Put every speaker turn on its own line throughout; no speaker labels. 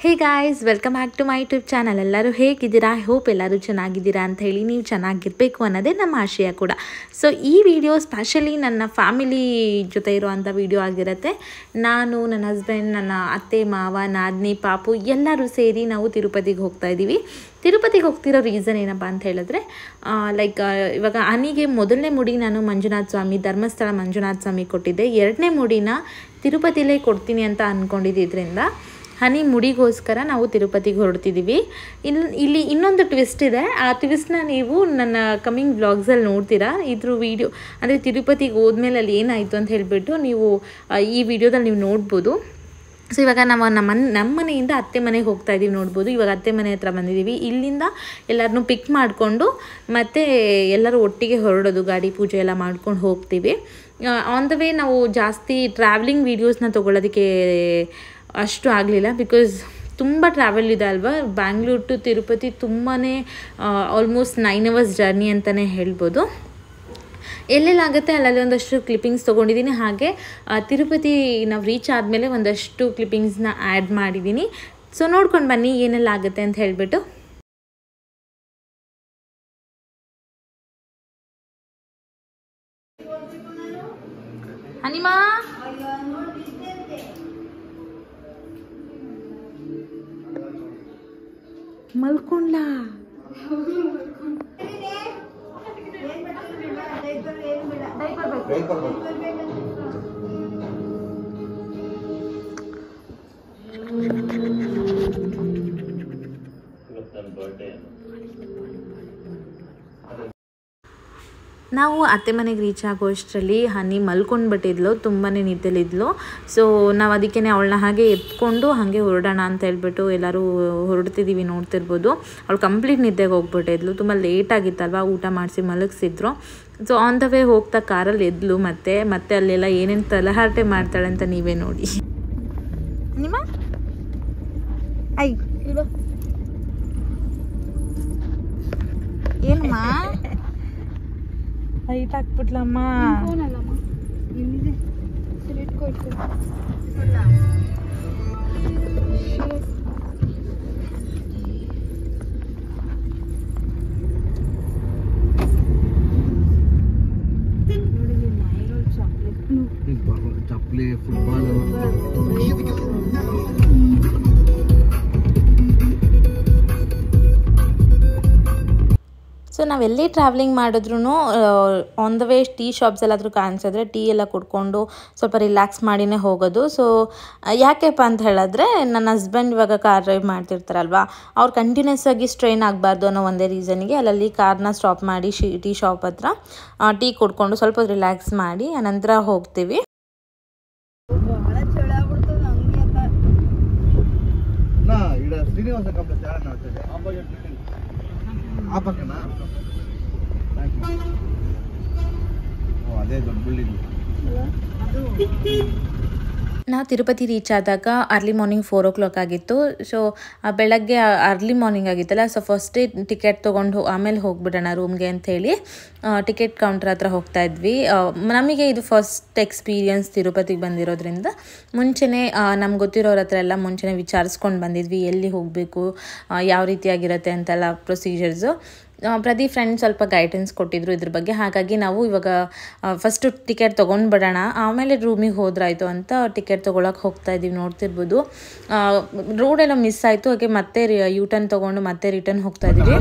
Hey guys, welcome back to my YouTube channel. ಎಲ್ಲರೂ ಹೇಗಿದ್ದೀರಾ? I hope ಎಲ್ಲರೂ ಚೆನ್ನಾಗಿದ್ದೀರಾ ಅಂತ ಹೇಳಿ, ನೀವು ಚೆನ್ನಾಗಿರಬೇಕು ಅನ್ನೋದೇ ನಮ್ಮ ಆಶಯ ಕೂಡ. ಸೊ ಈ ವಿಡಿಯೋ ಸ್ಪೆಷಲಿ ನನ್ನ ಫ್ಯಾಮಿಲಿ ಜೊತೆ ಇರುವಂಥ ವಿಡಿಯೋ ಆಗಿರುತ್ತೆ. ನಾನು, ನನ್ನ ಹಸ್ಬೆಂಡ್, ನನ್ನ ಅತ್ತೆ, ಮಾವ, ನಾದಿನಿ, ಪಾಪು ಎಲ್ಲರೂ ಸೇರಿ ನಾವು ತಿರುಪತಿಗೆ ಹೋಗ್ತಾ ಇದ್ದೀವಿ. ತಿರುಪತಿಗೆ ಹೋಗ್ತಿರೋ ರೀಸನ್ ಏನಪ್ಪ ಅಂತ ಹೇಳಿದ್ರೆ, ಇವಾಗ ಅನಿಗೆ ಮೊದಲನೇ ಮುಡಿ ನಾನು ಮಂಜುನಾಥ ಸ್ವಾಮಿ, ಧರ್ಮಸ್ಥಳ ಮಂಜುನಾಥ ಸ್ವಾಮಿ ಕೊಟ್ಟಿದ್ದೆ. ಎರಡನೇ ಮುಡಿನ ತಿರುಪತಿಲೇ ಕೊಡ್ತೀನಿ ಅಂತ ಅಂದ್ಕೊಂಡಿದ್ದರಿಂದ ಹನಿ ಮುಡಿಗೋಸ್ಕರ ನಾವು ತಿರುಪತಿಗೆ ಹೊರಡ್ತಿದ್ದೀವಿ. ಇಲ್ಲಿ ಇನ್ನೊಂದು ಟ್ವಿಸ್ಟ್ ಇದೆ. ಆ ಟ್ವಿಸ್ಟ್ನ ನೀವು ನನ್ನ ಕಮಿಂಗ್ ವ್ಲಾಗ್ಸಲ್ಲಿ ನೋಡ್ತೀರಾ. ಇದ್ರ ವಿಡಿಯೋ ಅಂದರೆ ತಿರುಪತಿಗೆ ಹೋದ್ಮೇಲೆ ಅಲ್ಲಿ ಏನಾಯಿತು ಅಂತ ಹೇಳಿಬಿಟ್ಟು ನೀವು ಈ ವಿಡಿಯೋದಲ್ಲಿ ನೀವು ನೋಡ್ಬೋದು. ಸೊ ಇವಾಗ ನಾವು ನಮ್ಮ ಮನೆಯಿಂದ ಅತ್ತೆ ಮನೆಗೆ ಹೋಗ್ತಾ ಇದ್ದೀವಿ, ನೋಡ್ಬೋದು. ಇವಾಗ ಅತ್ತೆ ಮನೆ ಹತ್ರ ಬಂದಿದ್ದೀವಿ. ಇಲ್ಲಿಂದ ಎಲ್ಲರನ್ನೂ ಪಿಕ್ ಮಾಡಿಕೊಂಡು ಮತ್ತೆ ಎಲ್ಲರೂ ಒಟ್ಟಿಗೆ ಹೊರಡೋದು, ಗಾಡಿ ಪೂಜೆ ಎಲ್ಲ ಮಾಡ್ಕೊಂಡು ಹೋಗ್ತೀವಿ. ಆನ್ ದ ವೇ ನಾವು ಜಾಸ್ತಿ ಟ್ರಾವೆಲಿಂಗ್ ವೀಡಿಯೋಸ್ನ ತೊಗೊಳ್ಳೋದಕ್ಕೆ ಅಷ್ಟು ಆಗಲಿಲ್ಲ, ಬಿಕಾಸ್ ತುಂಬ ಟ್ರಾವೆಲ್ ಇದೆ ಅಲ್ವಾ. ಬ್ಯಾಂಗ್ಳೂರ್ ಟು ತಿರುಪತಿ ತುಂಬಾ ಆಲ್ಮೋಸ್ಟ್ 9 hours ಜರ್ನಿ ಅಂತಲೇ ಹೇಳ್ಬೋದು. ಎಲ್ಲೆಲ್ಲಾಗುತ್ತೆ ಅಲ್ಲಲ್ಲಿ ಒಂದಷ್ಟು ಕ್ಲಿಪ್ಪಿಂಗ್ಸ್ ತೊಗೊಂಡಿದ್ದೀನಿ. ಹಾಗೆ ತಿರುಪತಿ ನಾವು ರೀಚ್ ಆದಮೇಲೆ ಒಂದಷ್ಟು ಕ್ಲಿಪ್ಪಿಂಗ್ಸ್ನ ಆ್ಯಡ್ ಮಾಡಿದ್ದೀನಿ. ಸೊ ನೋಡ್ಕೊಂಡು ಬನ್ನಿ ಏನೆಲ್ಲ ಆಗುತ್ತೆ ಅಂತ ಹೇಳಿಬಿಟ್ಟು. ಹನಿಮಾ ಮಲ್ಕೊಂಡ್ಲ? ನಾವು ಅತ್ತೆ ಮನೆಗೆ ರೀಚ್ ಆಗೋಷ್ಟರಲ್ಲಿ ಹನಿ ಮಲ್ಕೊಂಡ್ಬಿಟ್ಟಿದ್ಲು, ತುಂಬಾ ನಿದ್ದೆಲಿದ್ಲು. ಸೊ ನಾವು ಅದಕ್ಕೇ ಅವಳನ್ನ ಹಾಗೆ ಎತ್ಕೊಂಡು ಹಾಗೆ ಹೊರಡೋಣ ಅಂತ ಹೇಳ್ಬಿಟ್ಟು ಎಲ್ಲರೂ ಹೊರಡ್ತಿದ್ದೀವಿ, ನೋಡ್ತಿರ್ಬೋದು. ಅವಳು ಕಂಪ್ಲೀಟ್ ನಿದ್ದೆಗೆ ಹೋಗ್ಬಿಟ್ಟಿದ್ಲು. ತುಂಬ ಲೇಟಾಗಿತ್ತಲ್ವ, ಊಟ ಮಾಡಿಸಿ ಮಲಗಿಸಿದ್ರು. ಸೊ ಆನ್ ದ ವೇ ಹೋಗ್ತಾ ಕಾರಲ್ಲಿ ಎದ್ಲು. ಮತ್ತೆ ಅಲ್ಲೆಲ್ಲ ಏನೇನು ತಲಹರಟೆ ಮಾಡ್ತಾಳೆ ಅಂತ ನೀವೇ ನೋಡಿ. ನಿಮ್ಮ ಏನಮ್ಮ ಹೈಟ್ ಹಾಕ್ಬಿಟ್ಲಮ್ಮ.
ಚಪ್ಪಲಿ, ಫುಟ್ಬಾಲ್.
ಸೊ ನಾವೆಲ್ಲೇ ಟ್ರಾವೆಲಿಂಗ್ ಮಾಡಿದ್ರೂ on the way tea shops ಎಲ್ಲಾದರೂ ಕಾಣಿಸಿದ್ರೆ ಟೀ ಎಲ್ಲ ಕುಡ್ಕೊಂಡು ಸ್ವಲ್ಪ ರಿಲ್ಯಾಕ್ಸ್ ಮಾಡಿನೇ ಹೋಗೋದು. ಸೊ ಯಾಕೆಪ್ಪ ಅಂತ ಹೇಳಿದ್ರೆ, ನನ್ನ ಹಸ್ಬೆಂಡ್ ಇವಾಗ ಕಾರ್ ಡ್ರೈವ್ ಮಾಡ್ತಿರ್ತಾರಲ್ವ, ಅವ್ರು ಕಂಟಿನ್ಯೂಸ್ ಆಗಿ ಸ್ಟ್ರೈನ್ ಆಗಬಾರ್ದು ಅನ್ನೋ ಒಂದೇ ರೀಸನ್ಗೆ ಅಲ್ಲಲ್ಲಿ ಕಾರ್ನ ಸ್ಟಾಪ್ ಮಾಡಿ ಟೀ ಶಾಪ್ ಹತ್ರ ಟೀ ಕುಡ್ಕೊಂಡು ಸ್ವಲ್ಪ ರಿಲ್ಯಾಕ್ಸ್ ಮಾಡಿ ಅನಂತರ ಹೋಗ್ತೀವಿ. ನಾವು ತಿರುಪತಿ ರೀಚ್ ಆದಾಗ ಅರ್ಲಿ ಮಾರ್ನಿಂಗ್ 4 o'clock ಆಗಿತ್ತು. ಸೊ ಬೆಳಗ್ಗೆ ಅರ್ಲಿ ಮಾರ್ನಿಂಗ್ ಆಗಿತ್ತಲ್ಲ, ಸೊ ಫಸ್ಟೇ ಟಿಕೆಟ್ ತೊಗೊಂಡು ಆಮೇಲೆ ಹೋಗ್ಬಿಡೋಣ ರೂಮ್ಗೆ ಅಂಥೇಳಿ ಟಿಕೆಟ್ ಕೌಂಟರ್ ಹತ್ರ ಹೋಗ್ತಾ ಇದ್ವಿ. ನಮಗೆ ಇದು ಫಸ್ಟ್ ಎಕ್ಸ್ಪೀರಿಯನ್ಸ್ ತಿರುಪತಿಗೆ ಬಂದಿರೋದ್ರಿಂದ ಮುಂಚೆನೇ ನಮ್ಗೆ ಗೊತ್ತಿರೋರ ಹತ್ರ ಎಲ್ಲ ಮುಂಚೆನೇ ವಿಚಾರಿಸ್ಕೊಂಡು ಬಂದಿದ್ವಿ, ಎಲ್ಲಿ ಹೋಗಬೇಕು, ಯಾವ ರೀತಿಯಾಗಿರುತ್ತೆ ಅಂತೆಲ್ಲ ಪ್ರೊಸೀಜರ್ಸು. ಪ್ರದೀಪ್ ಫ್ರೆಂಡ್ ಸ್ವಲ್ಪ ಗೈಡೆನ್ಸ್ ಕೊಟ್ಟಿದ್ರು ಇದ್ರ ಬಗ್ಗೆ. ಹಾಗಾಗಿ ನಾವು ಇವಾಗ ಫಸ್ಟು ಟಿಕೆಟ್ ತೊಗೊಂಡ್ಬಿಡೋಣ, ಆಮೇಲೆ ರೂಮಿಗೆ ಹೋದ್ರಾಯ್ತು ಅಂತ ಟಿಕೆಟ್ ತೊಗೊಳಕ್ಕೆ ಹೋಗ್ತಾ ಇದ್ದೀವಿ. ನೋಡ್ತಿರ್ಬೋದು ರೋಡೆಲ್ಲ ಮಿಸ್ ಆಯಿತು. ಹಾಗೆ ಮತ್ತೆ ಯೂಟರ್ನ್ ತೊಗೊಂಡು ಮತ್ತೆ ರಿಟರ್ನ್ ಹೋಗ್ತಾ ಇದ್ದೀವಿ.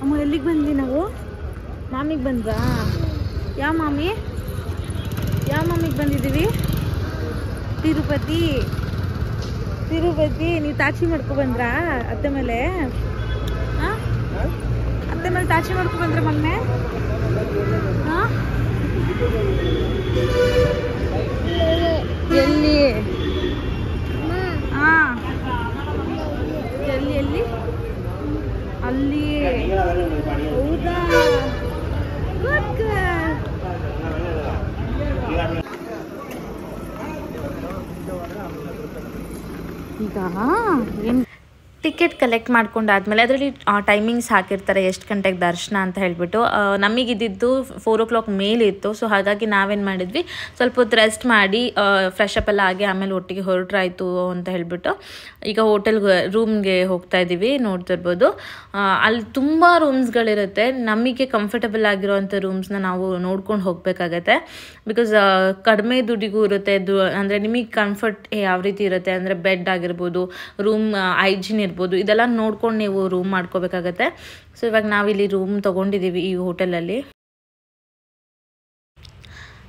ಅಮ್ಮ ಎಲ್ಲಿಗೆ ಬಂದ್ವಿ ನಾವು? ಮಾಮಿಗೆ ಬಂದ್ರಾ? ಯಾವ ಮಾಮಿಗೆ ಬಂದಿದ್ದೀವಿ? ತಿರುಪತಿ. ನೀವು ತಾಚಿ ಮಾಡ್ಕೊಬಂದ್ರಾ ಅತ್ತೆ ಮೇಲೆ? ಅತ್ತೆ ಮೇಲೆ ತಾಚಿ ಮಾಡ್ಕೊಬಂದ್ರ ಮೊನ್ನೆ? ಎಲ್ಲಿ? ಎಲ್ಲಿ ಅಲ್ಲಿ ಹೌದಾ ಈಗ ಏನು ಟಿಕೆಟ್ ಕಲೆಕ್ಟ್ ಮಾಡ್ಕೊಂಡಾದ್ಮೇಲೆ ಅದರಲ್ಲಿ ಟೈಮಿಂಗ್ಸ್ ಹಾಕಿರ್ತಾರೆ ಎಷ್ಟು ಗಂಟೆಗೆ ದರ್ಶನ ಅಂತ ಹೇಳಿಬಿಟ್ಟು ನಮಗಿದ್ದು 4 o'clock ಮೇಲಿತ್ತು. ಸೊ ಹಾಗಾಗಿ ನಾವೇನು ಮಾಡಿದ್ವಿ, ಸ್ವಲ್ಪ ಹೊತ್ತು ರೆಸ್ಟ್ ಮಾಡಿ ಫ್ರೆಶ್ ಅಪ್ ಎಲ್ಲ ಆಗಿ ಆಮೇಲೆ ಒಟ್ಟಿಗೆ ಹೊರಟ್ರಾಯ್ತು ಅಂತ ಹೇಳಿಬಿಟ್ಟು ಈಗ ರೂಮ್ಗೆ ಹೋಗ್ತಾ ಇದ್ದೀವಿ. ನೋಡ್ತಿರ್ಬೋದು ಅಲ್ಲಿ ತುಂಬ ರೂಮ್ಸ್ಗಳಿರುತ್ತೆ. ನಮಗೆ ಕಂಫರ್ಟಬಲ್ ಆಗಿರೋವಂಥ ರೂಮ್ಸ್ನ ನಾವು ನೋಡ್ಕೊಂಡು ಹೋಗಬೇಕಾಗತ್ತೆ. ಬಿಕಾಸ್ ಕಡಿಮೆ ದುಡ್ಡಿಗೂ ಇರುತ್ತೆ, ಅಂದರೆ ನಿಮಗೆ ಕಂಫರ್ಟ್ ಯಾವ ರೀತಿ ಇರುತ್ತೆ ಅಂದರೆ ಬೆಡ್ ಆಗಿರ್ಬೋದು, ರೂಮ್ ಹೈಜಿನ್ ಇರ್ಬೋದು, ಇದೆಲ್ಲ ನೋಡ್ಕೊಂಡು ನೀವು ರೂಮ್ ಮಾಡ್ಕೋಬೇಕಾಗತ್ತೆ. ಸೊ ಇವಾಗ ನಾವಿಲ್ಲಿ ರೂಮ್ ತೊಗೊಂಡಿದ್ದೀವಿ ಈ ಹೋಟೆಲಲ್ಲಿ.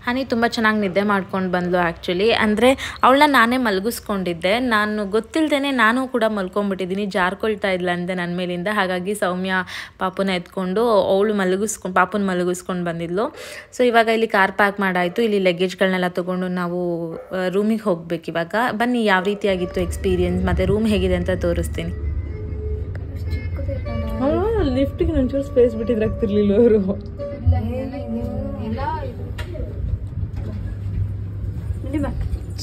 ಹನಿ ತುಂಬ ಚೆನ್ನಾಗಿ ನಿದ್ದೆ ಮಾಡ್ಕೊಂಡು ಬಂದಳು ಆ್ಯಕ್ಚುಲಿ. ಅಂದರೆ ಅವಳನ್ನ ನಾನೇ ಮಲಗಿಸ್ಕೊಂಡಿದ್ದೆ. ನಾನು ಗೊತ್ತಿಲ್ಲದೇ ನಾನು ಕೂಡ ಮಲ್ಕೊಂಡ್ಬಿಟ್ಟಿದ್ದೀನಿ, ಜಾರ್ಕೊಳ್ತಾ ಇಲ್ಲ ಅಂದೆ ನನ್ನ ಮೇಲಿಂದ. ಹಾಗಾಗಿ ಸೌಮ್ಯ ಪಾಪುನ ಎತ್ಕೊಂಡು ಪಾಪುನ ಮಲಗಿಸ್ಕೊಂಡು ಬಂದಿದ್ಲು. ಸೊ ಇವಾಗ ಇಲ್ಲಿ ಕಾರ್ ಪಾರ್ಕ್ ಮಾಡಾಯಿತು. ಇಲ್ಲಿ ಲಗೇಜ್ಗಳನ್ನೆಲ್ಲ ತೊಗೊಂಡು ನಾವು ರೂಮಿಗೆ ಹೋಗ್ಬೇಕು. ಇವಾಗ ಬನ್ನಿ ಯಾವ ರೀತಿಯಾಗಿತ್ತು ಎಕ್ಸ್ಪೀರಿಯನ್ಸ್ ಮತ್ತು ರೂಮ್ ಹೇಗಿದೆ ಅಂತ ತೋರಿಸ್ತೀನಿ. ಲಿಫ್ಟಿಗೆ ಒಂಚೂರು ಸ್ಪೇಸ್ ಬಿಟ್ಟಿದ್ರೆ ಆಗ್ತಿರ್ಲಿಲ್ಲ ಅವರು.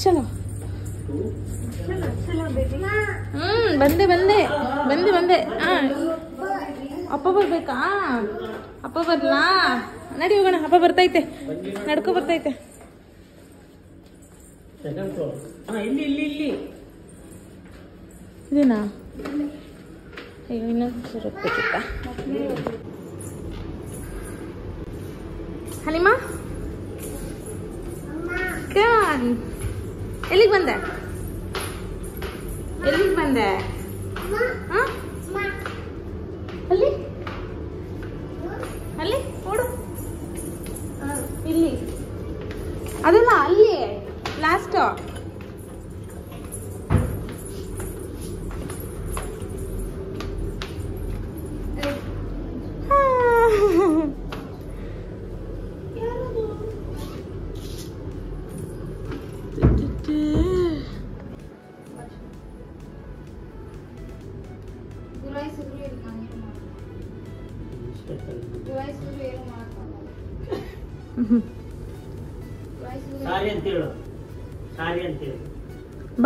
ಚಲೋ ಬಂದೆ. ಅಪ್ಪ ಬರ್ಬೇಕಾ? ಅಪ್ಪ ಬರ್ಲಾ? ನಡಿ ಹೋಗೋಣ. ಅಪ್ಪ ಬರ್ತೈತೆ, ನಡ್ಕೊ ಬರ್ತೈತೆ. ಇದೇನಾ? ಅಯ್ಯೋ ಇನ್ನೊಂದು ಬೇಕಿತ್ತ. ಹನಿಮಾ ಎಲ್ಲಿಗೆ ಬಂದೆ? ಅಲ್ಲಿ ಅಲ್ಲಿ ಓಡು. ಇಲ್ಲಿ ಅದಲ್ಲ, ಅಲ್ಲಿ ಲಾಸ್ಟ್.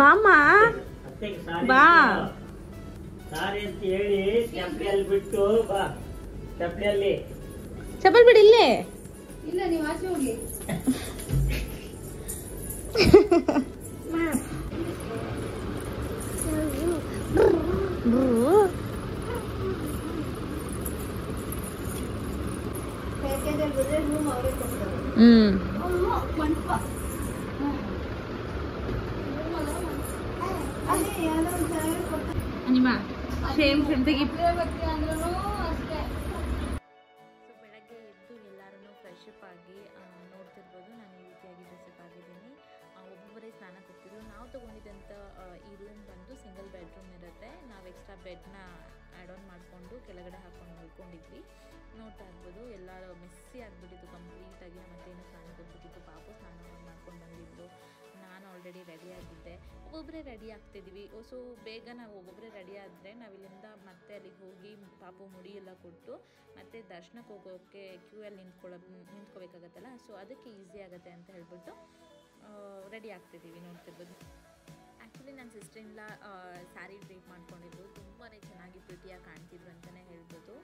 ಬಾಮ್ಮ ಬಾ ಸಾರಿ ಅಂತ ಹೇಳಿ ಚಪ್ಪಲಿ ಬಿಟ್ಟು ಬಾ. ಚಪ್ಪಲ್ ಬಿಡಿ. ಇಲ್ಲೇ ಇಲ್ಲ, ನೀವು ಆಚೆ ಹೋಗಿ. ಬೆಳಗ್ಗೆ ಎದ್ದು ಎಲ್ಲರೂ ಫ್ರೆಶಪ್ ಆಗಿ ನೋಡ್ತಿರ್ಬೋದು. ನಾನು ಈ ರೀತಿಯಾಗಿ ಫ್ರೆಶಪ್ ಆಗಿದ್ದೀನಿ. ಒಬ್ಬೊಬ್ಬರೇ ಸ್ನಾನಕ್ಕೆ ಹೋಗ್ತಿದ್ರು. ನಾವು ತೊಗೊಂಡಿದ್ದಂಥ ಈ ರೂಮ್ ಬಂದು ಸಿಂಗಲ್ ಬೆಡ್ರೂಮ್ ಇರುತ್ತೆ. ನಾವು ಎಕ್ಸ್ಟ್ರಾ ಬೆಡ್ನ ಆ್ಯಡ್ ಆನ್ ಮಾಡಿಕೊಂಡು ಕೆಳಗಡೆ ಹಾಕೊಂಡು ಮಲ್ಕೊಂಡಿದ್ವಿ. ನೋಡ್ತಾ ಇರ್ಬೋದು ಎಲ್ಲರೂ ಮೆಸ್ಸಿ ಆಗಿಬಿಟ್ಟಿತ್ತು ಕಂಪ್ಲೀಟಾಗಿ. ಮತ್ತೇನು ಸ್ನಾನಕ್ಕೆ ಹೋಗ್ಬಿಟ್ಟಿತ್ತು. ಪಾಪು ಸ್ನಾನ ಮಾಡ್ಕೊಂಡು ಬಂದಿದ್ದು. ನಾನು ಆಲ್ರೆಡಿ ರೆಡಿ ಆಗಿದ್ದೆ. ಒಬ್ಬೊಬ್ಬರೇ ರೆಡಿ ಆಗ್ತಿದ್ವಿ. ಸೊ ಬೇಗ ನಾವು ಒಬ್ಬೊಬ್ಬರೇ ರೆಡಿ ಆದರೆ ನಾವಿಲ್ಲಿಂದ ಮತ್ತೆ ಅಲ್ಲಿಗೆ ಹೋಗಿ ಪಾಪು ಮುಡಿ ಎಲ್ಲ ಕೊಟ್ಟು ಮತ್ತೆ ದರ್ಶನಕ್ಕೆ ಹೋಗೋಕ್ಕೆ ಕ್ಯೂಯಲ್ಲಿ ನಿಂತ್ಕೋಬೇಕಾಗತ್ತಲ್ಲ. ಸೊ ಅದಕ್ಕೆ ಈಸಿ ಆಗುತ್ತೆ ಅಂತ ಹೇಳ್ಬಿಟ್ಟು ರೆಡಿ ಆಗ್ತಿದ್ದೀವಿ. ನೋಡ್ತಿರ್ಬೋದು. ಆ್ಯಕ್ಚುಲಿ ನನ್ನ ಸಿಸ್ಟರಿಂದ ಸ್ಯಾರಿ ವೇಟ್ ಮಾಡ್ಕೊಂಡಿದ್ದು ತುಂಬಾ ಚೆನ್ನಾಗಿ ಪ್ರಿಟಿಯಾಗಿ ಕಾಣ್ತಿದ್ರು ಅಂತಲೇ ಹೇಳ್ಬೋದು.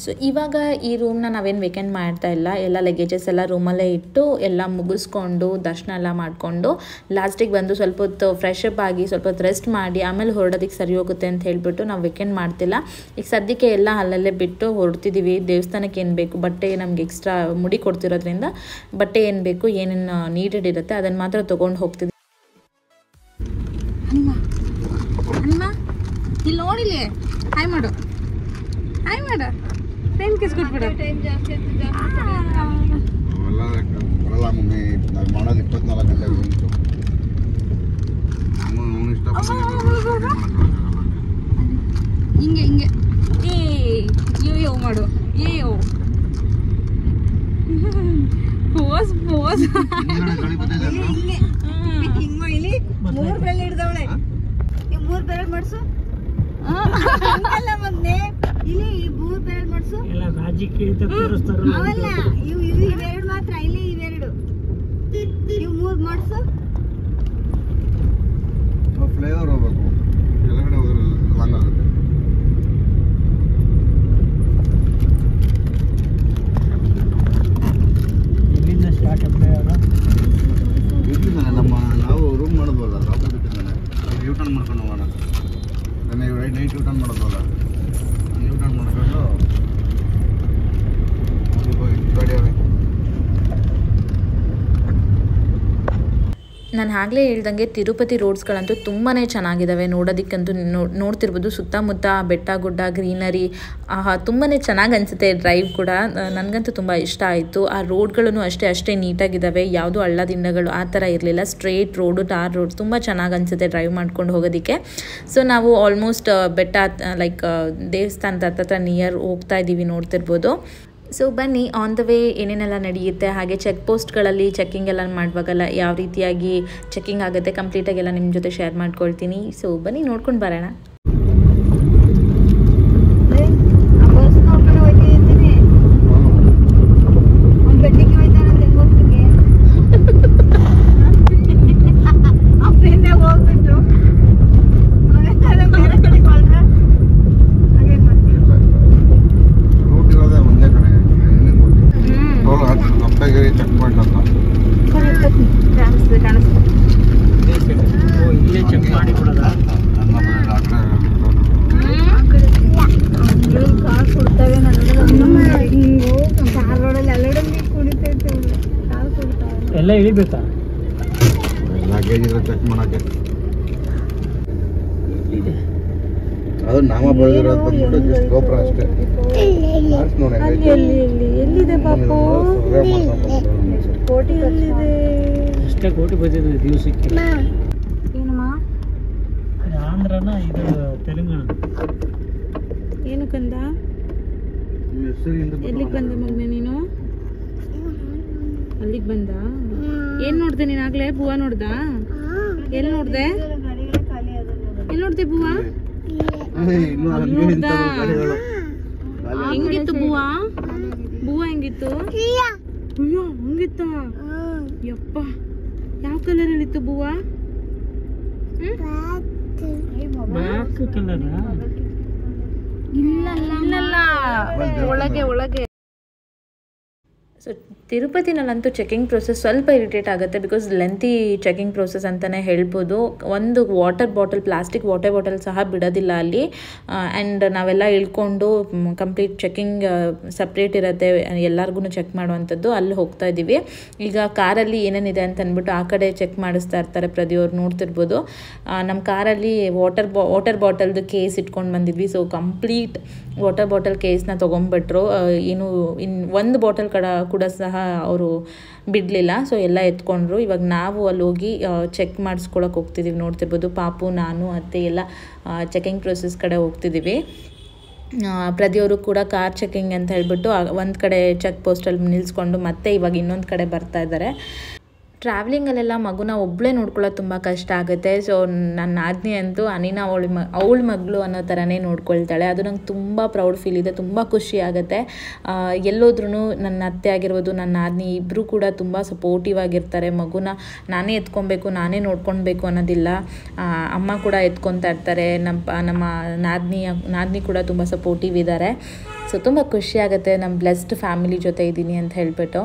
ಸೊ ಇವಾಗ ಈ ರೂಮ್ನ ನಾವೇನು ವೇಕೆಂಟ್ ಮಾಡ್ತಾ ಇಲ್ಲ. ಎಲ್ಲ ಲಗೇಜಸ್ ಎಲ್ಲ ರೂಮಲ್ಲೇ ಇಟ್ಟು ಎಲ್ಲ ಮುಗಿಸ್ಕೊಂಡು ದರ್ಶನ ಎಲ್ಲ ಮಾಡಿಕೊಂಡು ಲಾಸ್ಟಿಗೆ ಬಂದು ಸ್ವಲ್ಪ ಹೊತ್ತು ಫ್ರೆಶಪ್ ಆಗಿ ಸ್ವಲ್ಪ ಹೊತ್ತು ರೆಸ್ಟ್ ಮಾಡಿ ಆಮೇಲೆ ಹೊರಡೋದಕ್ಕೆ ಸರಿ ಹೋಗುತ್ತೆ ಅಂತ ಹೇಳಿಬಿಟ್ಟು ನಾವು ವೇಕೆಂಟ್ ಮಾಡ್ತಿಲ್ಲ. ಈಗ ಸದ್ಯಕ್ಕೆ ಎಲ್ಲ ಅಲ್ಲಲ್ಲೇ ಬಿಟ್ಟು ಹೊರಡ್ತಿದ್ದೀವಿ. ದೇವಸ್ಥಾನಕ್ಕೆ ಏನು ಬೇಕು ಬಟ್ಟೆ, ನಮಗೆ ಎಕ್ಸ್ಟ್ರಾ ಮುಡಿ ಕೊಡ್ತಿರೋದ್ರಿಂದ ಬಟ್ಟೆ ಏನು ಬೇಕು, ಏನೇನು ನೀಡೆಡ್ ಇರುತ್ತೆ ಅದನ್ನು ಮಾತ್ರ ತೊಗೊಂಡು ಹೋಗ್ತಿದ್ವಿ. ಇಲ್ಲಿ ನೋಡಿಲಿ, ಹಾಯ್ ಮಾಡು, ಹಾಯ್ ಮಾಡು. ಟೈಮ್ ಕಿಸ್ ಕೊಟ್ಬಿಡು. ಬರಲ್ಲ ಮಮ್ಮಿ, ನಾನು ಮಾಡೋದು 24 ಗಂಟೆ ಉಂಟು. ಹಿಂಗೆ ಹಿಂಗೆ ಯೋ ಮಾಡು. ಏಯೋ ಪೋಸ್ ಪೋಸ್ ಇಲ್ಲಿ 3 ಬೆರಳು ಹಿಡ್ದವಳೆ. 3 ಬೆರಳು ಮಾಡಿಸು. ಅಲ್ಲ ಮಗ್ನೆ
ಇಲ್ಲಿ ಈ ಮೂರು ಬೇರೆ ಮಾಡ್ಸು
ಎಲ್ಲ ರಾಜಕೀಯ ತೋರಿಸ್ತಾರಲ್ಲ
ಅವಲ್ಲ ಇವು ಇವೆರಡು ಮಾತ್ರ ಇಲ್ಲಿ ಇವೆರಡು ಇವು ಮೂರು ಮಾಡ್ಸು
ಫ್ಲೇವರ್ ಹೋಗ್ಬೇಕು ಕೆಳಗಡೆ ಹೋದ್ರೆ ಲಾಂಗ್ ಆಗುತ್ತೆ
ಇಲ್ಲಿಂದ ಸ್ಟಾರ್ಟ್ ಫ್ಲೇವರ್
ಇಟ್ಟಿದ್ದಾನೆ ನಮ್ಮ ನಾವು ರೂಮ್ ಮಾಡೋದ್ವಲ್ಲ ಅದು ಆಪೋಸಿಟ್ ಇದ್ದಾನೆ ಯೂ ಟರ್ನ್ ಮಾಡ್ಕೊಂಡು ಹೋಗೋಣ ನಾನು ನೈಟ್ ಯೂ ಟರ್ನ್ ಮಾಡೋದ್ವಲ್ಲ ಯೂ ಟರ್ನ್ ಮಾಡ್ಕೊಂಡು ಹೋಗಿ ಗಾಡಿ ಅವರೇ
ನಾನು ಆಗಲೇ ಹೇಳ್ದಂಗೆ ತಿರುಪತಿ ರೋಡ್ಸ್ಗಳಂತೂ ತುಂಬಾ ಚೆನ್ನಾಗಿದ್ದಾವೆ ನೋಡೋದಕ್ಕಂತೂ ನೋಡ್ತಿರ್ಬೋದು ಸುತ್ತಮುತ್ತ ಬೆಟ್ಟ ಗುಡ್ಡ ಗ್ರೀನರಿ ತುಂಬಾ ಚೆನ್ನಾಗಿ ಅನಿಸುತ್ತೆ ಡ್ರೈವ್ ಕೂಡ ನನಗಂತೂ ತುಂಬ ಇಷ್ಟ ಆಯಿತು ಆ ರೋಡ್ಗಳೂ ಅಷ್ಟೇ ನೀಟಾಗಿದ್ದಾವೆ ಯಾವುದೂ ಹಳ್ಳದಿಂಡಗಳು ಆ ಥರ ಇರಲಿಲ್ಲ ಸ್ಟ್ರೇಟ್ ರೋಡು ಟಾರ್ ರೋಡ್ ತುಂಬ ಚೆನ್ನಾಗಿ ಅನಿಸುತ್ತೆ ಡ್ರೈವ್ ಮಾಡ್ಕೊಂಡು ಹೋಗೋದಕ್ಕೆ ಸೊ ನಾವು ಆಲ್ಮೋಸ್ಟ್ ಬೆಟ್ಟ ಲೈಕ್ ದೇವಸ್ಥಾನದ ಹತ್ರ ನಿಯರ್ ಹೋಗ್ತಾ ಇದ್ದೀವಿ ನೋಡ್ತಿರ್ಬೋದು ಸೊ ಬನ್ನಿ ಆನ್ ದ ವೇ ಏನೇನೆಲ್ಲ ನಡೆಯುತ್ತೆ ಹಾಗೆ ಚೆಕ್ ಪೋಸ್ಟ್ಗಳಲ್ಲಿ ಚೆಕ್ಕಿಂಗ್ ಎಲ್ಲ ಮಾಡುವಾಗೆಲ್ಲ ಯಾವ ರೀತಿಯಾಗಿ ಚೆಕ್ಕಿಂಗ್ ಆಗುತ್ತೆ ಕಂಪ್ಲೀಟಾಗಿ ಎಲ್ಲ ನಿಮ್ಮ ಜೊತೆ ಶೇರ್ ಮಾಡ್ಕೊಳ್ತೀನಿ ಸೊ ಬನ್ನಿ ನೋಡ್ಕೊಂಡು ಬರೋಣ
ಎಲ್ಲ ಇಳಿಬೇಕಾ
ಲಗೇಜ್ ಚೆಕ್ ಮಾಡಕ್ಕೆ ಅದು ನಾಮ ಬರೆದಿರೋದು ಬಂದ್ಬಿಟ್ಟು ಜಸ್ಟ್ ಗೋಪುರ ಅಷ್ಟೇ
ಎಲ್ಲಿದೆ ಪಾಪು ಕೋಟಿ ಎಲ್ಲಿದೆ
ಅಷ್ಟೇ ಕೋಟಿ ಬಂದಿದೆ ದಿವಸಕ್ಕೆ
ಏನಮ್ಮ
ಆಂಧ್ರನ ಇದು ತೆಲಂಗಾಣ
ಏನು ಕಂದ ಎಲ್ಲಿಗೆ ಬಂದ ಮಗನೆ ನೀನು ಅಲ್ಲಿಗೆ ಬಂದ ಏನ್ ನೋಡ್ದೆ ನೀನ್ ಆಗ್ಲೇ ಬೂವಾ ನೋಡ್ದ ಎಲ್ಲಿ ನೋಡ್ದೆ ಎಲ್ಲಿ ನೋಡ್ದೆ ಬೂವಾ ನೋಡ್ದ ಹೆಂಗಿತ್ತು ಬೂವಾ ಬೂವಾ ಹೆಂಗಿತ್ತು ಅಯ್ಯೋ ಹಂಗಿತ್ತ ಯಪ್ಪ ಯಾವ ಕಲರ್ ಅಲ್ಲಿತ್ತು ಬೂವಾ
ಬ್ಲಾಕ್ ಕಲರ್
ಇಲ್ಲ ಒಳಗೆ ಒಳಗೆ
ಸೊ ತಿರುಪತಿನಲ್ಲಂತೂ ಚೆಕಿಂಗ್ ಪ್ರೊಸೆಸ್ ಸ್ವಲ್ಪ ಇರಿಟೇಟ್ ಆಗುತ್ತೆ ಬಿಕಾಸ್ ಲೆಂತಿ ಚೆಕಿಂಗ್ ಪ್ರೊಸೆಸ್ ಅಂತಲೇ ಹೇಳ್ಬೋದು ಒಂದು ಪ್ಲಾಸ್ಟಿಕ್ ವಾಟರ್ ಬಾಟಲ್ ಸಹ ಬಿಡೋದಿಲ್ಲ ಅಲ್ಲಿ ಆ್ಯಂಡ್ ನಾವೆಲ್ಲ ಇಳ್ಕೊಂಡು ಕಂಪ್ಲೀಟ್ ಚೆಕಿಂಗ್ ಸಪ್ರೇಟ್ ಇರುತ್ತೆ ಎಲ್ಲರಿಗೂ ಚೆಕ್ ಮಾಡುವಂಥದ್ದು ಅಲ್ಲಿ ಹೋಗ್ತಾ ಇದ್ದೀವಿ ಈಗ ಕಾರಲ್ಲಿ ಏನೇನಿದೆ ಅಂತ ಅಂದ್ಬಿಟ್ಟು ಆ ಕಡೆ ಚೆಕ್ ಮಾಡಿಸ್ತಾ ಇರ್ತಾರೆ ಪ್ರತಿಯೊರು ನೋಡ್ತಿರ್ಬೋದು ನಮ್ಮ ಕಾರಲ್ಲಿ ವಾಟರ್ ಬಾಟಲ್ದು ಕೇಸ್ ಇಟ್ಕೊಂಡು ಬಂದಿದ್ವಿ ಸೊ ಕಂಪ್ಲೀಟ್ ವಾಟರ್ ಬಾಟಲ್ ಕೇಸ್ನ ತೊಗೊಂಡ್ಬಿಟ್ರು ಒಂದು ಬಾಟಲ್ ಕೂಡ ಸಹ ಅವರು ಬಿಡಲಿಲ್ಲ ಸೊ ಎಲ್ಲ ಎತ್ಕೊಂಡ್ರು ಇವಾಗ ನಾವು ಅಲ್ಲಿ ಹೋಗಿ ಚೆಕ್ ಮಾಡಿಸ್ಕೊಳಕ್ಕೆ ಹೋಗ್ತಿದ್ದೀವಿ ನೋಡ್ತಿರ್ಬೋದು ಪಾಪು ನಾನು ಅತ್ತೆ ಎಲ್ಲ ಚೆಕಿಂಗ್ ಪ್ರೊಸೆಸ್ ಕಡೆ ಹೋಗ್ತಿದ್ದೀವಿ ಪ್ರತಿಯೊರು ಕೂಡ ಕಾರ್ ಚೆಕಿಂಗ್ ಅಂತ ಹೇಳ್ಬಿಟ್ಟು ಒಂದು ಕಡೆ ಚೆಕ್ ಪೋಸ್ಟಲ್ಲಿ ನಿಲ್ಲಿಸ್ಕೊಂಡು ಮತ್ತೆ ಇವಾಗ ಇನ್ನೊಂದು ಕಡೆ ಬರ್ತಾ ಇದ್ದಾರೆ ಟ್ರಾವೆಲಿಂಗಲ್ಲೆಲ್ಲ ಮಗುನ ಒಬ್ಬಳೇ ನೋಡ್ಕೊಳ್ಳೋದು ತುಂಬ ಕಷ್ಟ ಆಗುತ್ತೆ ಸೊ ನನ್ನ ನಾದಿನಿ ಅಂತೂ ಅನಿನಾ ಅವಳ ಮಗಳು ಅನ್ನೋ ಥರನೇ ನೋಡ್ಕೊಳ್ತಾಳೆ ಅದು ನಂಗೆ ತುಂಬ ಪ್ರೌಡ್ ಫೀಲ್ ಇದೆ ತುಂಬ ಖುಷಿ ಆಗುತ್ತೆ ಎಲ್ಲೋದ್ರೂ ನನ್ನ ಅತ್ತೆ ಆಗಿರ್ಬೋದು ನನ್ನ ನಾದಿನಿ ಇಬ್ಬರು ಕೂಡ ತುಂಬ ಸಪೋರ್ಟಿವ್ ಆಗಿರ್ತಾರೆ ಮಗುನ ನಾನೇ ಎತ್ಕೊಬೇಕು ನಾನೇ ನೋಡ್ಕೊಳ್ಬೇಕು ಅನ್ನೋದಿಲ್ಲ ಅಮ್ಮ ಕೂಡ ಎತ್ಕೊತಾ ಇರ್ತಾರೆ ನಮ್ಮ ನಾದಿನಿ ಕೂಡ ತುಂಬ ಸಪೋರ್ಟಿವ್ ಇದ್ದಾರೆ ಸೊ ತುಂಬ ಖುಷಿ ಆಗುತ್ತೆ ನಮ್ಮ ಬ್ಲೆಸ್ಡ್ ಫ್ಯಾಮಿಲಿ ಜೊತೆ ಇದ್ದೀನಿ ಅಂತ ಹೇಳ್ಬಿಟ್ಟು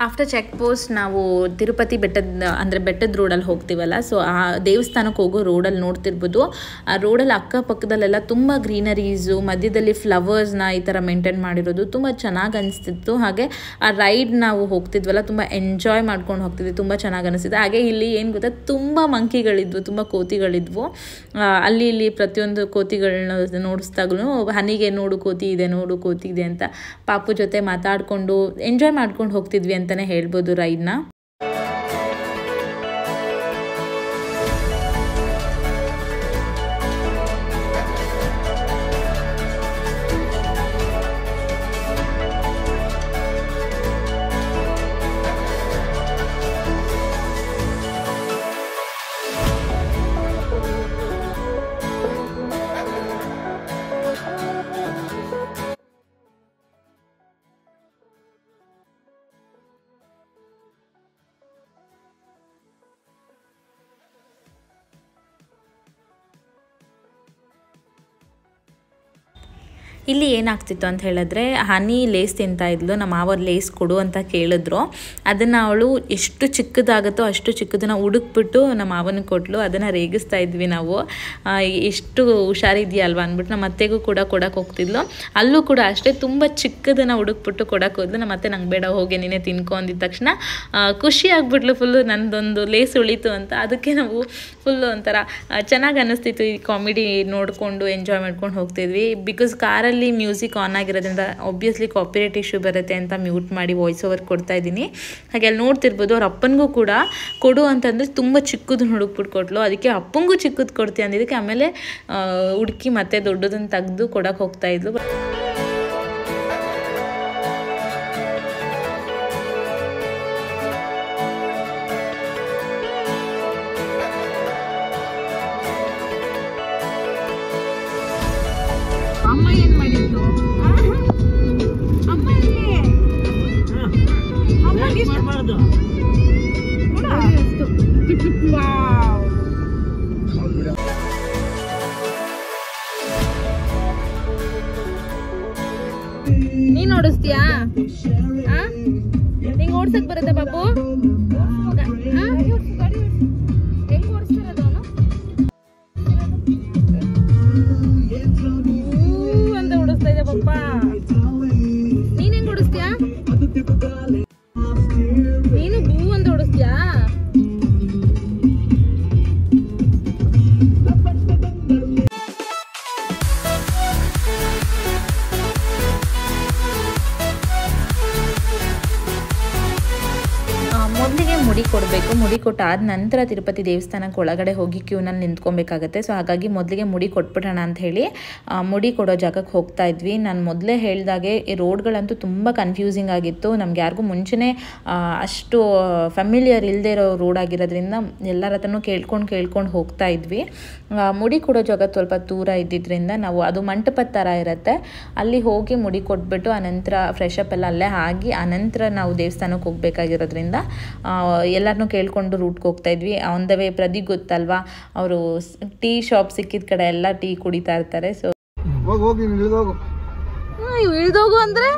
ಆಫ್ಟರ್ ಚೆಕ್ ಪೋಸ್ಟ್ ನಾವು ತಿರುಪತಿ ಬೆಟ್ಟದ ರೋಡಲ್ಲಿ ಹೋಗ್ತೀವಲ್ಲ ಸೊ ಆ ದೇವಸ್ಥಾನಕ್ಕೆ ಹೋಗೋ ರೋಡಲ್ಲಿ ನೋಡ್ತಿರ್ಬೋದು ಆ ರೋಡಲ್ಲಿ ಅಕ್ಕಪಕ್ಕದಲ್ಲೆಲ್ಲ ತುಂಬ ಗ್ರೀನರೀಸು ಮಧ್ಯದಲ್ಲಿ ಫ್ಲವರ್ಸ್ನ ಈ ಥರ ಮೇಂಟೈನ್ ಮಾಡಿರೋದು ತುಂಬ ಚೆನ್ನಾಗಿ ಅನಿಸ್ತಿತ್ತು ಹಾಗೆ ಆ ರೈಡ್ ನಾವು ಹೋಗ್ತಿದ್ವಲ್ಲ ತುಂಬ ಎಂಜಾಯ್ ಮಾಡ್ಕೊಂಡು ಹೋಗ್ತಿದ್ವಿ ತುಂಬ ಚೆನ್ನಾಗಿ ಅನಿಸ್ತಿತ್ತು ಹಾಗೆ ಇಲ್ಲಿ ಏನು ಗೊತ್ತಾ ತುಂಬ ಮಂಕಿಗಳಿದ್ವು ತುಂಬ ಕೋತಿಗಳಿದ್ವು ಅಲ್ಲಿ ಇಲ್ಲಿ ಪ್ರತಿಯೊಂದು ಕೋತಿಗಳನ್ನ ನೋಡಿಸ್ದಾಗೂ ಹನಿಗೆ ನೋಡು ಕೋತಿ ಇದೆ ಅಂತ ಪಾಪು ಜೊತೆ ಮಾತಾಡಿಕೊಂಡು ಎಂಜಾಯ್ ಮಾಡ್ಕೊಂಡು ಹೋಗ್ತಿದ್ವಿ ಅಂತಲೇ ಹೇಳ್ಬೋದು ರೈಡ್ನ ಇಲ್ಲಿ ಏನಾಗ್ತಿತ್ತು ಅಂತ ಹೇಳಿದ್ರೆ ಹನಿ ಲೇಸ್ ತಿಂತಾಯಿದ್ಲು. ನಮ್ಮ ಮಾವರು ಲೇಸ್ ಕೊಡು ಅಂತ ಕೇಳಿದ್ರು. ಅದನ್ನು ಅವಳು ಎಷ್ಟು ಚಿಕ್ಕದಾಗುತ್ತೋ ಅಷ್ಟು ಚಿಕ್ಕದನ್ನು ಹುಡುಕ್ಬಿಟ್ಟು ನಮ್ಮ ಮಾವನಿಗೆ ಕೊಟ್ಟಳು. ಅದನ್ನು ರೇಗಿಸ್ತಾ ಇದ್ವಿ ನಾವು, ಎಷ್ಟು ಹುಷಾರಿದೆಯಲ್ವ ಅಂದ್ಬಿಟ್ಟು. ನಮ್ಮ ಅತ್ತೆಗೂ ಕೂಡ ಕೊಡೋಕೆ ಹೋಗ್ತಿದ್ಲು. ಅಲ್ಲೂ ಕೂಡ ಅಷ್ಟೇ ತುಂಬ ಚಿಕ್ಕದನ್ನು ಹುಡುಕ್ಬಿಟ್ಟು ಕೊಡೋಕೆ ಹೋದ್ಲು. ನಮ್ಮ ಅತ್ತೆ ನಂಗೆ ಬೇಡ ಹೋಗಿ ನೀನೇ ತಿನ್ಕೊ ಅಂದಿದ ತಕ್ಷಣ ಖುಷಿ ಆಗ್ಬಿಟ್ಲು ಫುಲ್ಲು, ನನ್ನದೊಂದು ಲೇಸ್ ಉಳಿತು ಅಂತ. ಅದಕ್ಕೆ ನಾವು ಫುಲ್ಲು ಒಂಥರ ಚೆನ್ನಾಗಿ ಅನ್ನಿಸ್ತಿತ್ತು. ಈ ಕಾಮಿಡಿ ನೋಡಿಕೊಂಡು ಎಂಜಾಯ್ ಮಾಡ್ಕೊಂಡು ಹೋಗ್ತಿದ್ವಿ. ಬಿಕಾಸ್ ಕಾರಲ್ಲಿ ಮ್ಯೂಸಿಕ್ ಆನ್ ಆಗಿರೋದ್ರಿಂದ ಆಬ್ವಿಯಸ್ಲಿ ಕಾಪಿರೈಟ್ ಇಶ್ಯೂ ಬರುತ್ತೆ ಅಂತ ಮ್ಯೂಟ್ ಮಾಡಿ ವಾಯ್ಸ್ ಓವರ್ ಕೊಡ್ತಾ ಇದ್ದೀನಿ. ಹಾಗೆ ಅಲ್ಲಿ ನೋಡ್ತಿರ್ಬೋದು ಅವ್ರ ಅಪ್ಪನಿಗೂ ಕೂಡ ಕೊಡು ಅಂತಂದರೆ ತುಂಬ ಚಿಕ್ಕದನ್ನು ಹುಡುಕ್ಬಿಟ್ಟು ಕೊಟ್ಲು. ಅದಕ್ಕೆ ಅಪ್ಪಂಗೂ ಚಿಕ್ಕದು ಕೊಡ್ತೀವಿ ಅಂದಿದ್ದಕ್ಕೆ ಆಮೇಲೆ ಹುಡುಕಿ ಮತ್ತೆ ದೊಡ್ಡದನ್ನು ತೆಗೆದು ಕೊಡೋಕೆ ಹೋಗ್ತಾ ಇದ್ಲು.
ಅಮ್ಮ ಏನ್ ಮಾಡಿದ್ರು? ಅಮ್ಮ ನೀನ್ ಓಡಿಸ್ತೀಯಾ? ನಿಂಗೆ ಓಡ್ಸಕ್ ಬರುತ್ತೆ ಬಾಬು? ಹೆಂಗ್ ಓಡಿಸ್ತಾರದು ಅವನು ಅಂತ ಓಡಿಸ್ತಾ ಇದೆ ಪಪ್ಪ. ನೀನ್ ಹೆಂಗ್ ಓಡಿಸ್ತೀಯಾ? ನೀನು ಬೂ ಅಂತ ಓಡಿಸ್ತೀಯಾ?
ಮೊದಲಿಗೆ ಮುಡಿ ಕೊಡಬೇಕು. ಮುಡಿ ಕೊಟ್ಟಾದ ನಂತರ ತಿರುಪತಿ ದೇವಸ್ಥಾನಕ್ಕೆ ಒಳಗಡೆ ಹೋಗಿ ಕ್ಯೂನಲ್ಲಿ ನಿಂತ್ಕೊಬೇಕಾಗತ್ತೆ. ಸೊ ಹಾಗಾಗಿ ಮೊದಲಿಗೆ ಮುಡಿ ಕೊಟ್ಬಿಡೋಣ ಅಂತ ಹೇಳಿ ಮುಡಿ ಕೊಡೋ ಜಾಗಕ್ಕೆ ಹೋಗ್ತಾ ಇದ್ವಿ. ನಾನು ಮೊದಲೇ ಹೇಳಿದಾಗೆ ಈ ರೋಡ್ಗಳಂತೂ ತುಂಬ ಕನ್ಫ್ಯೂಸಿಂಗ್ ಆಗಿತ್ತು. ನಮ್ಗೆ ಯಾರಿಗೂ ಮುಂಚೆನೇ ಅಷ್ಟು ಫೆಮಿಲಿಯರ್ ಇಲ್ಲದೆ ಇರೋ ರೋಡ್ ಆಗಿರೋದ್ರಿಂದ ಎಲ್ಲರ ಹತ್ರನೂ ಕೇಳ್ಕೊಂಡು ಹೋಗ್ತಾ ಇದ್ವಿ. ಮುಡಿ ಕೊಡೋ ಜಾಗ ಸ್ವಲ್ಪ ದೂರ ಇದ್ದಿದ್ದರಿಂದ ನಾವು, ಅದು ಮಂಟಪದ ಥರ ಇರುತ್ತೆ, ಅಲ್ಲಿ ಹೋಗಿ ಮುಡಿ ಕೊಟ್ಬಿಟ್ಟು ಆನಂತರ ಫ್ರೆಶ್ ಅಪ್ ಎಲ್ಲ ಅಲ್ಲೇ ಆಗಿ ಆನಂತರ ನಾವು ದೇವಸ್ಥಾನಕ್ಕೆ ಹೋಗಬೇಕಾಗಿರೋದ್ರಿಂದ ಎಲ್ಲರನ್ನೂ ಕೇಳ್ಕೊಂಡು ರೂಟ್ಗೆ ಹೋಗ್ತಾ ಇದ್ವಿ. ಆನ್ ದ ವೇ ಪ್ರದೀಪ್ ಗೊತ್ತಲ್ವಾ, ಅವರು ಟೀ ಶಾಪ್ ಸಿಕ್ಕಿದ ಕಡೆ ಎಲ್ಲ ಟೀ ಕುಡಿತಾ ಇರ್ತಾರೆ. ಸೊ
ಇಳಿದೋಗು ಅಂದ್ರೆ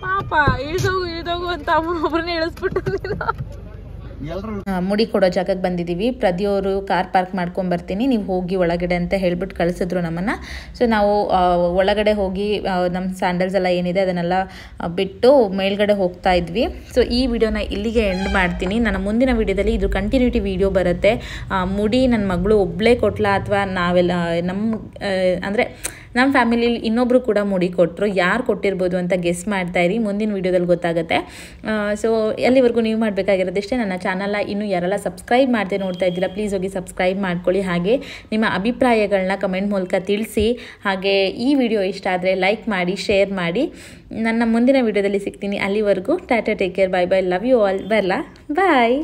ಪಾಪ ಇಳಿದೋಗು ಅಂತ ಒಬ್ಬರನ್ನ ಇಳಿಸ್ಬಿಟ್ಟು
ಮುಡಿ ಕೊಡೋ ಜಾಗಕ್ಕೆ ಬಂದಿದ್ದೀವಿ. ಪ್ರತಿಯವರು ಕಾರ್ ಪಾರ್ಕ್ ಮಾಡ್ಕೊಂಡು ಬರ್ತೀನಿ, ನೀವು ಹೋಗಿ ಒಳಗಡೆ ಅಂತ ಹೇಳ್ಬಿಟ್ಟು ಕಳಿಸಿದ್ರು ನಮ್ಮನ್ನು. ಸೊ ನಾವು ಒಳಗಡೆ ಹೋಗಿ ನಮ್ಮ ಸ್ಯಾಂಡಲ್ಸ್ ಎಲ್ಲ ಏನಿದೆ ಅದನ್ನೆಲ್ಲ ಬಿಟ್ಟು ಮೇಲ್ಗಡೆ ಹೋಗ್ತಾ ಇದ್ವಿ. ಸೊ ಈ ವಿಡಿಯೋನ ಇಲ್ಲಿಗೆ ಎಂಡ್ ಮಾಡ್ತೀನಿ. ನನ್ನ ಮುಂದಿನ ವಿಡಿಯೋದಲ್ಲಿ ಇದು ಕಂಟಿನ್ಯೂಟಿ ವಿಡಿಯೋ ಬರುತ್ತೆ. ಮುಡಿ ನನ್ನ ಮಗಳು ಒಬ್ಬಳೇ ಕೊಟ್ಲಾ ಅಥವಾ ನಾವೆಲ್ಲ ನಮ್ಮ ಫ್ಯಾಮಿಲಿಲಿ ಇನ್ನೊಬ್ಬರು ಕೂಡ ಮುಡಿ ಕೊಟ್ಟರು, ಯಾರು ಕೊಟ್ಟಿರ್ಬೋದು ಅಂತ ಗೆಸ್ ಮಾಡ್ತಾಯಿರಿ. ಮುಂದಿನ ವೀಡಿಯೋದಲ್ಲಿ ಗೊತ್ತಾಗುತ್ತೆ. ಸೊ ಎಲ್ಲಿವರೆಗೂ ನೀವು ಮಾಡಬೇಕಾಗಿರೋದಿಷ್ಟೇ. ನನ್ನ ಚಾನಲ್ನ ಇನ್ನೂ ಯಾರೆಲ್ಲ ಸಬ್ಸ್ಕ್ರೈಬ್ ಮಾಡದೆ ನೋಡ್ತಾ ಇದ್ದೀರಾ ಪ್ಲೀಸ್ ಹೋಗಿ ಸಬ್ಸ್ಕ್ರೈಬ್ ಮಾಡ್ಕೊಳ್ಳಿ. ಹಾಗೆ ನಿಮ್ಮ ಅಭಿಪ್ರಾಯಗಳನ್ನ ಕಮೆಂಟ್ ಮೂಲಕ ತಿಳಿಸಿ. ಹಾಗೆ ಈ ವಿಡಿಯೋ ಇಷ್ಟ ಆದರೆ ಲೈಕ್ ಮಾಡಿ, ಶೇರ್ ಮಾಡಿ. ನನ್ನ ಮುಂದಿನ ವಿಡಿಯೋದಲ್ಲಿ ಸಿಗ್ತೀನಿ. ಅಲ್ಲಿವರೆಗೂ tata, take care, bye bye, love you all. ಬರಲಾ, ಬಾಯ್.